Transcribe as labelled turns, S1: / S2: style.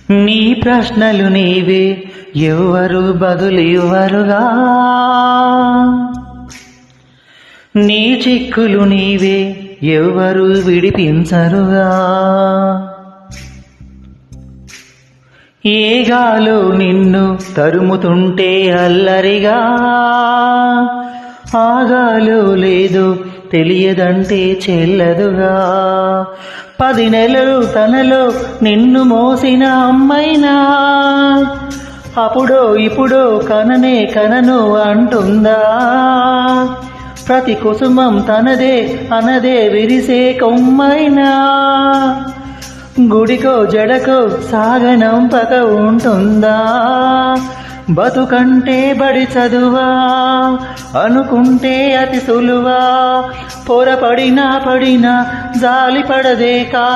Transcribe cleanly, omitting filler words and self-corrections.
S1: నీ ప్రశ్నలు నీవే ఎవరు బదులివ్వరుగా, నీ చిక్కులు నీవే ఎవరు విడిపించరుగా. ఏగాలో నిన్ను తరుముతుంటే అల్లరిగా, ఆగాలో లేదో తెలియదంటే చెల్లదుగా. 10 నెలలు తనలో నిన్ను మోసిన అమ్మైనా అప్పుడో ఇప్పుడో కనను అంటుందా. ప్రతి కుసుమం తనదే అనదే విరిసే కొమ్మైనా గుడికో జడకో సాగనంపక ఉంటుందా. బతుకంటే బడి చదువా అనుకుంటే అతి సులువా, పొరపడినా జాలి పడదే కా